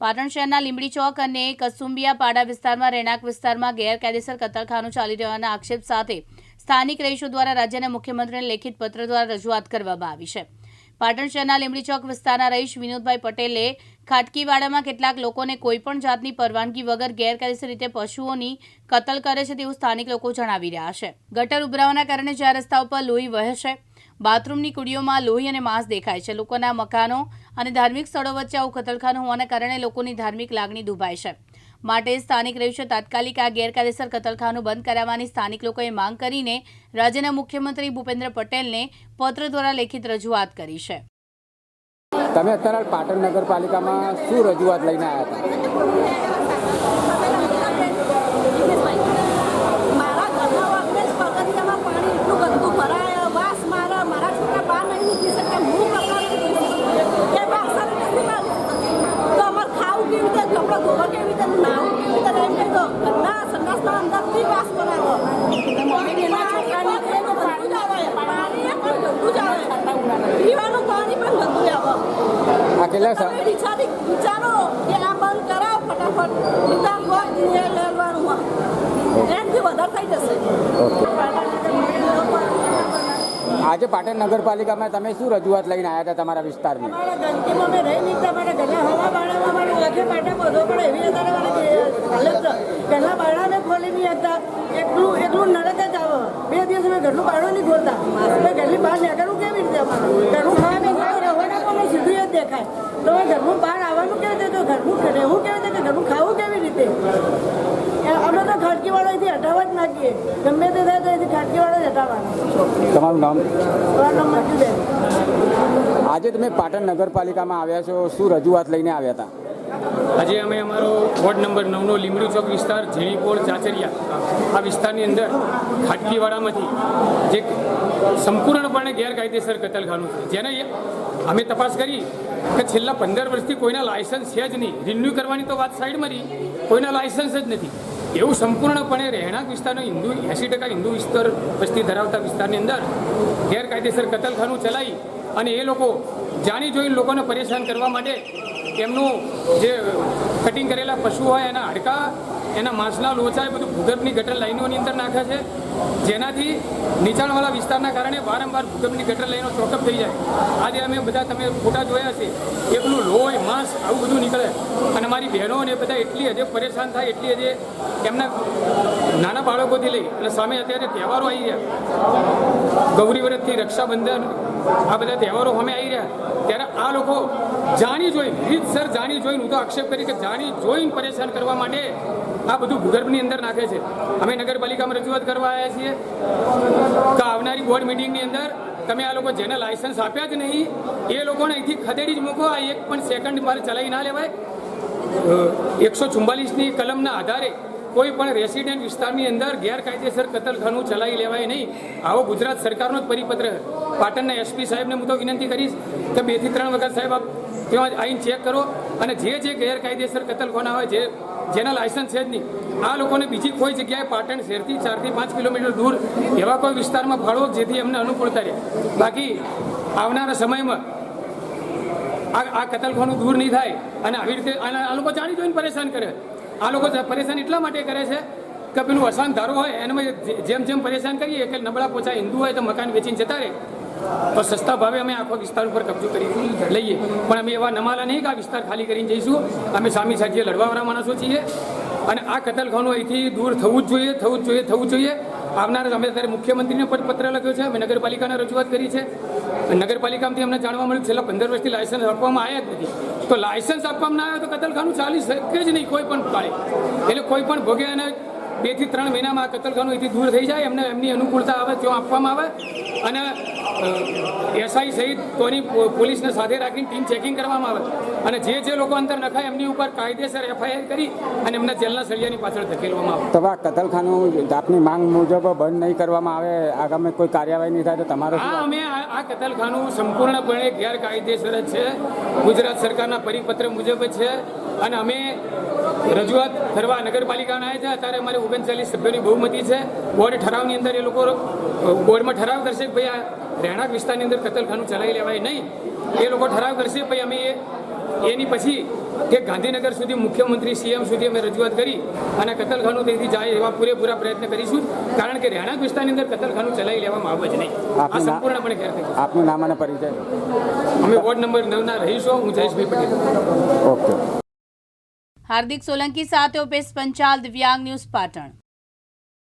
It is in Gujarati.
પાટણ શહેરના લીંબડી ચોક અને કસુંબિયા પાડા વિસ્તારમાં રહેણાંક વિસ્તારમાં ગેરકાયદેસર કતલખાનું ચાલી રહેવાના આક્ષેપ સાથે સ્થાનિક રહીશો દ્વારા રાજ્યના મુખ્યમંત્રીને લેખિત પત્ર દ્વારા રજૂઆત કરવામાં આવી છે। પાટણ શહેરના લીંબડી ચોક વિસ્તારના રહીશ વિનોદભાઈ પટેલે ખાટકીવાડામાં કેટલાક લોકોને કોઈપણ જાતની પરવાનગી વગર ગેરકાયદેસર રીતે પશુઓની કતલ કરે છે તેવું સ્થાનિક લોકો જણાવી રહ્યા છે। ગટર ઉભરાવાના કારણે જ્યાં રસ્તા ઉપર લોહી વહે છે, બાથરૂમની કુડીઓમાં લોહી અને માંસ દેખાય છે। લોકોના મકાનો અને ધાર્મિક સ્થળો વચ્ચે આવું કતલખાનું હોવાના કારણે લોકોની ધાર્મિક લાગણી દુભાય છે। માટે સ્થાનિક રહીશો તાત્કાલિક આ ગેરકાયદેસર કતલખાનું બંધ કરાવવાની સ્થાનિક લોકોએ માંગ કરીને રાજ્યના મુખ્યમંત્રી ભૂપેન્દ્ર પટેલને પત્ર દ્વારા લેખિત રજૂઆત કરી છે। તમે અત્યારે પાટણ નગરપાલિકામાં શું રજૂઆત લઈને આવ્યા આ કેટલા આજે પાટણ નગરપાલિકામાં તમે શું રજૂઆત લઈને આવ્યા હતા તમારા વિસ્તારની? પહેલા બારણાને ખોલી નહીં હતા, એકલું નડક જ આવો। 2 દિવસ મેં ઘરનું બારણું નહીં ખોલતા, મેં ઘરની બહાર નીકળવું કેવી રીતે? અમારે ઘરનું ખાવા રહેવાના પણ સીધું જ દેખાય તો ઘરનું બહાર આવવાનું કેવી રીતે? ઘરનું રહેવું કેવી રીતે? ઘરનું ખાવું કેવી રીતે? અમે તો ખાટકીવાળો અહીંથી હટાવવા જ નાખીએ, ગમે તે થાય તો અહીંથી ખાટકીવાળો જ હટાવવાનો। તમારું નામ? મારું નામ મંજુબેન। આજે તમે પાટણ નગરપાલિકામાં આવ્યા છો, શું રજૂઆત લઈને આવ્યા હતા? આજે અમે અમારો વોર્ડ નંબર 9નો લીંબડી ચોક વિસ્તાર, ઝીણીપોળ, ચાચરિયા આ વિસ્તારની અંદર ખાટકીવાડામાંથી જે સંપૂર્ણપણે ગેરકાયદેસર કતલખાનું છે, જેને અમે તપાસ કરી કે છેલ્લા 15 વર્ષથી કોઈના લાયસન્સ છે જ નહીં। રિન્યુ કરવાની તો વાત સાઈડમાં રહી, કોઈના લાયસન્સ જ નથી। એવું સંપૂર્ણપણે રહેણાંક વિસ્તારનો 80% હિન્દુ વિસ્તાર વસ્તી ધરાવતા વિસ્તારની અંદર ગેરકાયદેસર કતલખાનું ચલાવી અને એ લોકો જાણી જોઈને લોકોને પરેશાન કરવા માટે એમનું જે કટિંગ કરેલા પશુ હોય એના હાડકા, એના માંસના લોચા એ બધું ભૂગર્ભની ગટર લાઈનોની અંદર નાખે છે, જેનાથી નીચાણવાળા વિસ્તારના કારણે વારંવાર ભૂગર્ભની ગટર લાઈનો ચોકઅપ થઈ જાય। આજે અમે બધા તમે ફોટા જોયા છે, એટલું લોહી, માંસ આવું બધું નીકળે અને અમારી બહેનો અને બધા એટલી હદે પરેશાન થાય, એટલી હદે એમના નાના બાળકોથી લઈ અને સામે અત્યારે તહેવારો આવી રહ્યા, ગૌરી વ્રતથી રક્ષાબંધન, આ બધા તહેવારો અમે આવી રહ્યા, ત્યારે આ લોકો જાણી જોઈને, રીતસર જાણી જોઈને, હું તો આક્ષેપ કરી કે જાણી જોઈને પરેશાન કરવા માટે આ બધું ભૂગર્ભની અંદર નાખે છે। અમે નગરપાલિકામાં રજૂઆત કરવા આવ્યા છીએ કે આવનારી બોર્ડ મિટિંગની અંદર તમે આ લોકો જેને લાયસન્સ આપ્યા જ નહીં એ લોકોને અહીંથી ખદેડી જ મૂકો। આ એક પણ સેકન્ડ મારે ચલાવી ના લેવાય। 144ની કલમના આધારે કોઈ પણ રેસિડેન્ટ વિસ્તારની અંદર ગેરકાયદેસર કતલખાનું ચલાવી લેવાય નહીં, આવો ગુજરાત સરકારનો જ પરિપત્ર। પાટણના એસપી સાહેબને હું તો વિનંતી કરીશ કે 2 થી 3 વખત સાહેબ આપ ત્યાં આવીને ચેક કરો અને જે ગેરકાયદેસર કતલખાના હોય, જેના લાયસન્સ છે જ નહીં, આ લોકોને બીજી કોઈ જગ્યાએ પાટણ શહેરથી 4 થી 5 કિલોમીટર દૂર એવા કોઈ વિસ્તારમાં ફાળવો જેથી એમને અનુકૂળતા રહે। બાકી આવનારા સમયમાં આ કતલખાનું દૂર નહીં થાય અને આવી રીતે આ લોકો જાણી જોઈને પરેશાન કરે। આ લોકો પરેશાન એટલા માટે કરે છે કે પેલું અશાંત ધારો હોય એનામાં જેમ પરેશાન કરીએ કે નબળા પોચા હિન્દુ હોય તો મકાન વેચીને જતા રહે, તો સસ્તા ભાવે અમે આખો વિસ્તાર ઉપર કબજો કરી લઈએ, પણ અમે એવા નમાલા નહીં કે આ વિસ્તાર ખાલી કરીને જઈશું। અમે સામી સાજીએ લડવાવાળા માણસો છીએ અને આ કતલખાનું અહીંથી દૂર થવું જ જોઈએ। આવનાર અમે અત્યારે મુખ્યમંત્રીને પણ પત્ર લખ્યો છે, અમે નગરપાલિકાને રજૂઆત કરી છે। નગરપાલિકામાંથી અમને જાણવા મળ્યું છેલ્લા 15 વર્ષથી લાયસન્સ આપવામાં આવ્યા જ નથી, તો લાયસન્સ આપવામાં ના આવે તો કતલખાનું ચાલી શકે જ નહીં કોઈ પણ કાળે। એટલે કોઈ પણ ભોગે અને 2 થી 3 મહિનામાં આ કતલખાનું અહીંથી દૂર થઈ જાય, એમને એમની અનુકૂળતા આવે ત્યાં આપવામાં આવે અને એસઆઈ સહિત કોની પોલીસને સાથે રાખીને ટીમ ચેકિંગ કરવામાં આવે અને જે લોકો અંદર નખાય એમની ઉપર કાયદેસર FIR કરી અને એમના જેલના સળિયાની પાછળ ધકેલવામાં આવે। તો આ કતલખાનું આપની માંગ મુજબ બંધ નહીં કરવામાં આવે, આગામી કોઈ કાર્યવાહી નહીં થાય તો તમારો? હા, અમે આ કતલખાનું સંપૂર્ણપણે ગેરકાયદેસર જ છે, ગુજરાત સરકારના પરિપત્ર મુજબ જ છે અને અમે રજૂઆત કરવા નગરપાલિકાના આવ્યા છે। અત્યારે અમારે 39 સભ્યોની બહુમતી છે। બોર્ડ ઠરાવની અંદર એ લોકો બોર્ડમાં ઠરાવ કરશે કે ભાઈ આ રહેણાંક વિસ્તારની અંદર કતલખાનું ચલાવી લેવાય નહીં, એ લોકો ઠરાવ કરશે પછી અમે એની પછી કે ગાંધીનગર સુધી મુખ્યમંત્રી સીએમ સુધી અમે રજૂઆત કરી અને કતલખાનું તેથી જાય એવા પૂરેપૂરા પ્રયત્ન કરીશું, કારણ કે રહેણાંક વિસ્તારની અંદર કતલખાનું ચલાવી લેવામાં આવે જ નહીં. આ સંપૂર્ણપણે ગેરકાયદેસર. આપનું નામ અને પરિચય. અમે વોર્ડ નંબર 9 ના રહીશું. હું જયેશભાઈ પટેલ. ઓકે. હાર્દિક સોલંકી સાથે ઉપેશ પંચાલ, દિવ્યાંગ ન્યૂઝ પાટણ.